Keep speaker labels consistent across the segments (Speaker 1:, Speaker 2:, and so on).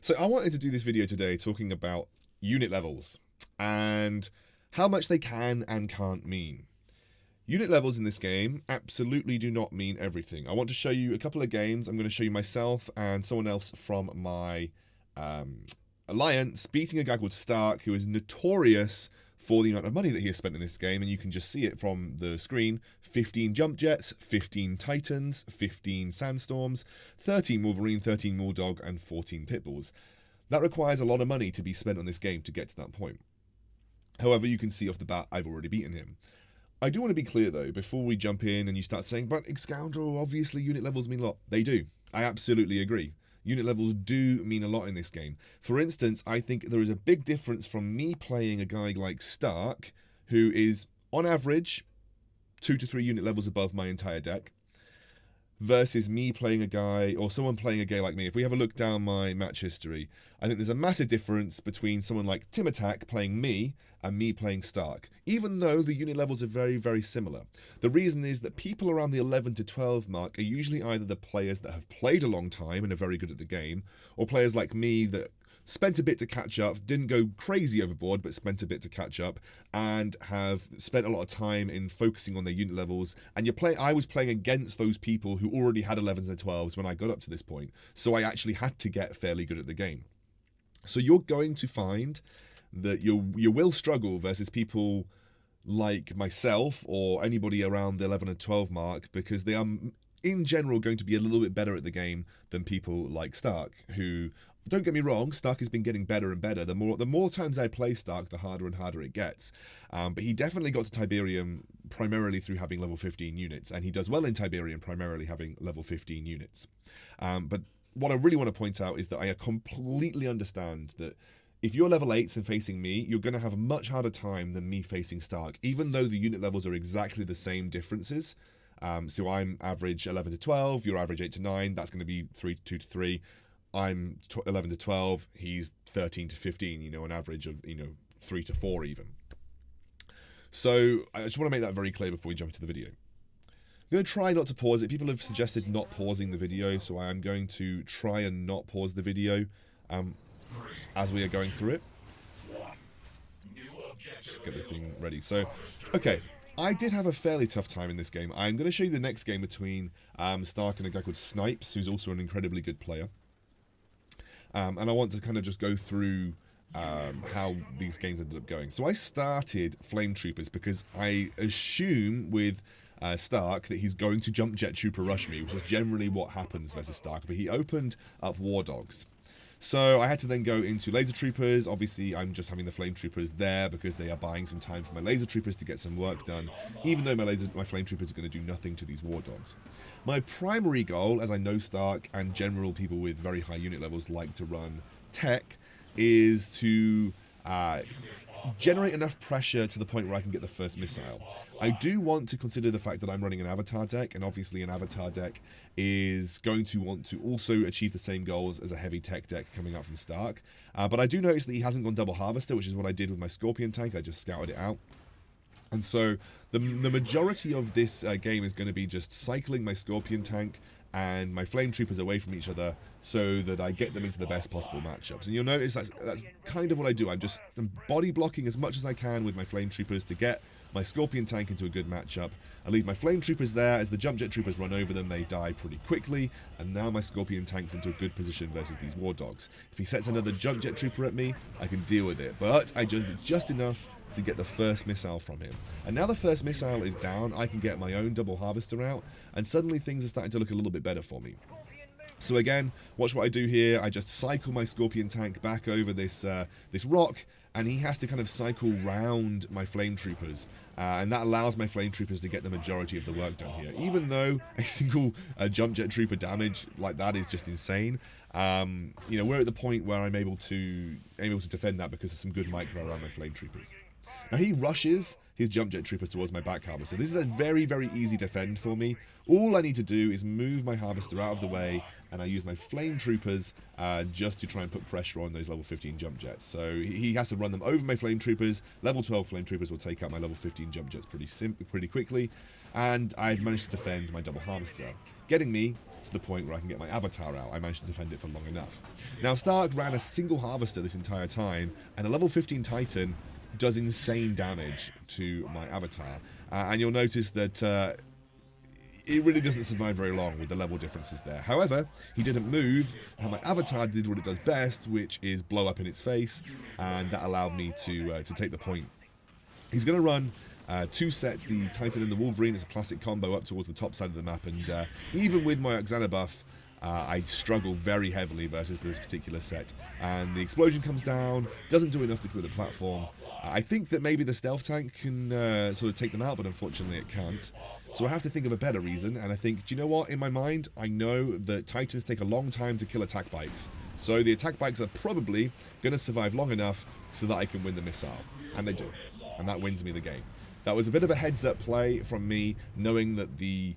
Speaker 1: So I wanted to do this video today talking about unit levels and how much they can and can't mean. Unit levels in this game absolutely do not mean everything. I want to show you a couple of games. I'm going to show you myself and someone else from my alliance beating a guy called Stark, who is notorious for the amount of money that he has spent in this game, and you can just see it from the screen. 15 jump jets, 15 Titans, 15 Sandstorms, 13 Wolverine, 13 Bulldog, and 14 Pitbulls. That requires a lot of money to be spent on this game to get to that point. However, you can see off the bat I've already beaten him. I do want to be clear though, before we jump in and you start saying, but Excoundrel, obviously unit levels mean a lot. They do. I absolutely agree. Unit levels do mean a lot in this game. For instance, I think there is a big difference from me playing a guy like Stark, who is, on average, 2 to 3 unit levels above my entire deck, versus me playing a guy, or someone playing a guy like me. If we have a look down my match history, I think there's a massive difference between someone like Tim Attack playing me and me playing Stark, even though the unit levels are very, very similar. The reason is that people around the 11 to 12 mark are usually either the players that have played a long time and are very good at the game, or players like me that spent a bit to catch up, didn't go crazy overboard, but spent a bit to catch up, and have spent a lot of time in focusing on their unit levels. And I was playing against those people who already had 11s and 12s when I got up to this point, so I actually had to get fairly good at the game. So you're going to find that you will struggle versus people like myself or anybody around the 11 and 12 mark, because they are in general going to be a little bit better at the game than people like Stark, who, don't get me wrong, Stark has been getting better and better. The more times I play Stark, the harder and harder it gets. But he definitely got to Tiberium primarily through having level 15 units, and he does well in Tiberium primarily having level 15 units. But what I really want to point out is that I completely understand that if you're level 8s and facing me, you're going to have a much harder time than me facing Stark, even though the unit levels are exactly the same differences. So I'm average 11 to 12, you're average 8 to 9, that's going to be 2 to 3. I'm 11 to 12, he's 13 to 15, an average of, 3 to 4 even. So I just want to make that very clear before we jump into the video. I'm going to try not to pause it. People have suggested not pausing the video, so I am going to try and not pause the video as we are going through it. Just get the thing ready. So, okay. I did have a fairly tough time in this game. I'm going to show you the next game between Stark and a guy called Snipes, who's also an incredibly good player. And I want to kind of just go through how these games ended up going. So I started Flame Troopers because I assume with Stark that he's going to jump Jet Trooper rush me, which is generally what happens versus Stark, but he opened up War Dogs. So I had to then go into Laser Troopers. Obviously, I'm just having the Flame Troopers there because they are buying some time for my Laser Troopers to get some work done, even though my Flame Troopers are going to do nothing to these War Dogs. My primary goal, as I know Stark and general people with very high unit levels like to run tech, is to generate enough pressure to the point where I can get the first missile. I do want to consider the fact that I'm running an Avatar deck, and obviously an Avatar deck is going to want to also achieve the same goals as a heavy tech deck coming out from Stark. But I do notice that he hasn't gone double Harvester, which is what I did with my Scorpion tank. I just scouted it out. And so the majority of this game is going to be just cycling my Scorpion tank and my Flame Troopers away from each other so that I get them into the best possible matchups. And you'll notice that's kind of what I do. I'm body blocking as much as I can with my Flame Troopers to get my Scorpion tank into a good matchup. I leave my Flame Troopers there. As the Jump Jet Troopers run over them, they die pretty quickly, and now my Scorpion tank's into a good position versus these War Dogs. If he sets another Jump Jet Trooper at me, I can deal with it, but I just enough to get the first missile from him. And now the first missile is down, I can get my own double Harvester out, and suddenly things are starting to look a little bit better for me. So again, watch what I do here. I just cycle my Scorpion tank back over this rock, and he has to kind of cycle round my Flame Troopers, and that allows my Flame Troopers to get the majority of the work done here. Even though a single Jump Jet Trooper damage like that is just insane, we're at the point where I'm able to defend that because of some good micro around my Flame Troopers. Now he rushes his Jump Jet Troopers towards my back Harvester. This is a very, very easy defend for me. All I need to do is move my Harvester out of the way, and I use my Flame Troopers just to try and put pressure on those level 15 Jump Jets. So he has to run them over my Flame Troopers. Level 12 Flame Troopers will take out my level 15 Jump Jets pretty quickly, and I've managed to defend my double Harvester, getting me to the point where I can get my avatar out. I managed to defend it for long enough. Now, Stark ran a single harvester this entire time, and a level 15 Titan does insane damage to my avatar. And you'll notice that it really doesn't survive very long with the level differences there. However, he didn't move, and my avatar did what it does best, which is blow up in its face, and that allowed me to take the point. He's going to run 2 sets, the Titan and the Wolverine as a classic combo up towards the top side of the map, and even with my Oxana buff, I struggle very heavily versus this particular set. And the explosion comes down, doesn't do enough to clear the platform. I think that maybe the stealth tank can sort of take them out, but unfortunately it can't. So I have to think of a better reason, and I think, do you know what, in my mind, I know that Titans take a long time to kill attack bikes. So the attack bikes are probably going to survive long enough so that I can win the missile. And they do. And that wins me the game. That was a bit of a heads-up play from me, knowing that the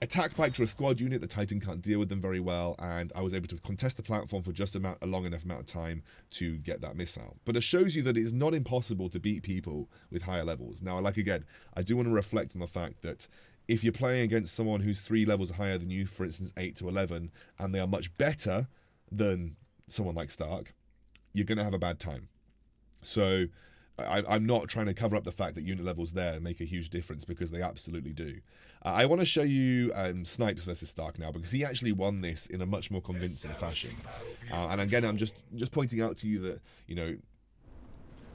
Speaker 1: attack bikes are a squad unit, the Titan can't deal with them very well, and I was able to contest the platform for just a long enough amount of time to get that missile. But it shows you that it's not impossible to beat people with higher levels. Now, like again, I do want to reflect on the fact that if you're playing against someone who's 3 levels higher than you, for instance 8 to 11, and they are much better than someone like Stark, you're going to have a bad time. So I'm not trying to cover up the fact that unit levels there make a huge difference, because they absolutely do. I want to show you Snipes versus Stark now, because he actually won this in a much more convincing fashion. And again, I'm just pointing out to you that, you know,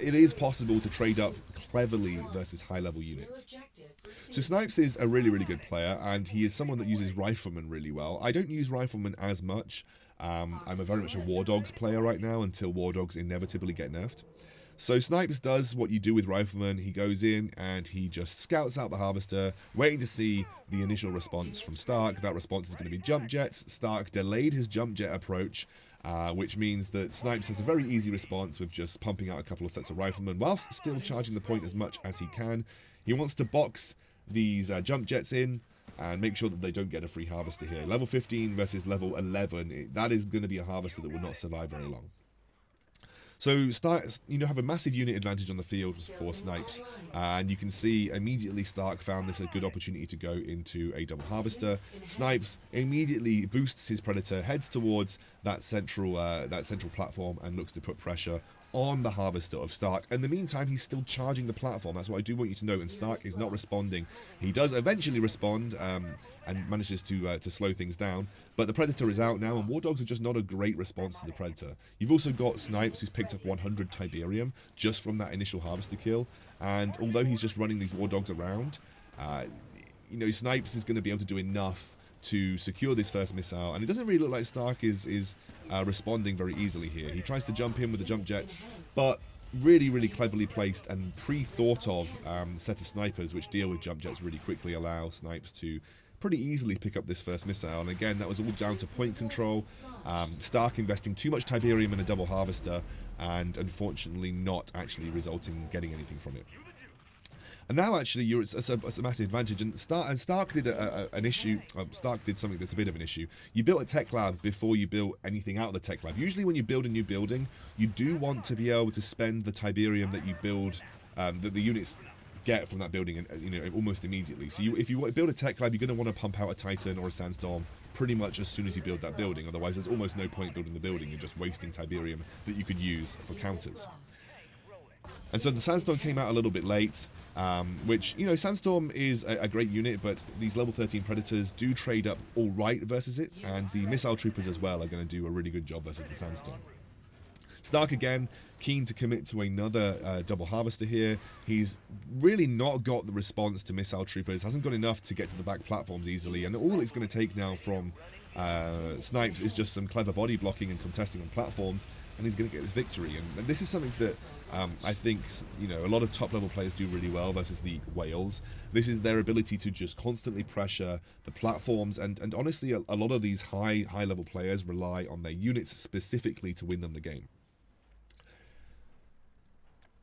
Speaker 1: it is possible to trade up cleverly versus high-level units. So Snipes is a really, really good player, and he is someone that uses Rifleman really well. I don't use Rifleman as much. I'm very much a War Dogs player right now, until War Dogs inevitably get nerfed. So Snipes does what you do with Rifleman. He goes in and he just scouts out the harvester, waiting to see the initial response from Stark. That response is going to be jump jets. Stark delayed his jump jet approach, which means that Snipes has a very easy response with just pumping out a couple of sets of Riflemen whilst still charging the point as much as he can. He wants to box these jump jets in and make sure that they don't get a free harvester here. Level 15 versus level 11, that is going to be a harvester that will not survive very long. So Stark, you know, have a massive unit advantage on the field for Snipes, and you can see immediately Stark found this a good opportunity to go into a double harvester. Snipes immediately boosts his Predator, heads towards that central platform, and looks to put pressure on the harvester of Stark. In the meantime, he's still charging the platform. That's what I do want you to know. And Stark is not responding. He does eventually respond and manages to slow things down. But the Predator is out now, and War Dogs are just not a great response to the Predator. You've also got Snipes, who's picked up 100 Tiberium just from that initial harvester kill. And although he's just running these War Dogs around, you know, Snipes is going to be able to do enough to secure this first missile, and it doesn't really look like Stark is responding very easily here. He tries to jump in with the jump jets, but really, really cleverly placed and pre-thought of set of snipers which deal with jump jets really quickly allow Snipes to pretty easily pick up this first missile. And again, that was all down to point control. Stark investing too much Tiberium in a double harvester, and unfortunately not actually getting anything from it. And now actually it's a massive advantage. And Stark did an issue. Stark did something that's a bit of an issue. You built a tech lab before you built anything out of the tech lab. Usually when you build a new building, you do want to be able to spend the Tiberium that you build, that the units get from that building, and you know, almost immediately. So if you build a tech lab, you're going to want to pump out a Titan or a Sandstorm pretty much as soon as you build that building. Otherwise, there's almost no point building the building. You're just wasting Tiberium that you could use for counters. And so the Sandstorm came out a little bit late, which, you know, Sandstorm is a great unit, but these level 13 Predators do trade up all right versus it, and the Missile Troopers as well are going to do a really good job versus the Sandstorm. Stark again, keen to commit to another double harvester here. He's really not got the response to Missile Troopers, hasn't got enough to get to the back platforms easily, and all it's going to take now from Snipes is just some clever body blocking and contesting on platforms, and he's going to get this victory. And this is something that I think, you know, a lot of top-level players do really well versus the whales. This is their ability to just constantly pressure the platforms, and honestly, a lot of these high-level players rely on their units specifically to win them the game.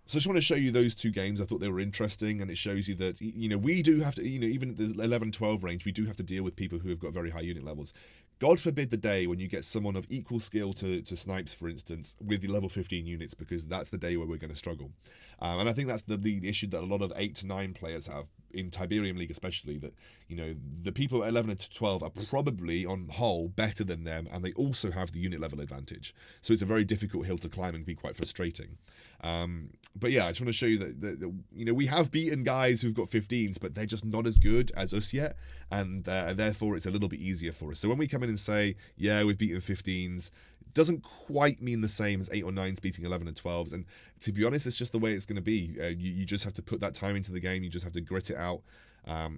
Speaker 1: So I just want to show you those two games. I thought they were interesting, and it shows you that, you know, we do have to, you know, even at the 11-12 range, we do have to deal with people who have got very high unit levels. God forbid the day when you get someone of equal skill to Snipes, for instance, with the level 15 units, because that's the day where we're going to struggle. And I think that's the issue that a lot of 8 to 9 players have. in Tiberium League especially, that, you know, the people at 11 to 12 are probably on the whole better than them, and they also have the unit level advantage. So it's a very difficult hill to climb and be quite frustrating. But yeah, I just want to show you that you know, we have beaten guys who've got 15s, but they're just not as good as us yet, and therefore it's a little bit easier for us. So when we come in and say, yeah, we've beaten 15s, it doesn't quite mean the same as 8 or 9s beating 11 and 12s. And to be honest, it's just the way it's going to be. You just have to put that time into the game. You just have to grit it out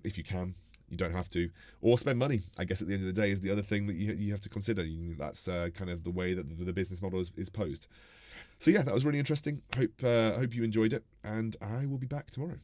Speaker 1: if you can. You don't have to, or spend money. I guess at the end of the day is the other thing that you have to consider. That's kind of the way that the business model is posed. So yeah, that was really interesting. Hope you enjoyed it, and I will be back tomorrow.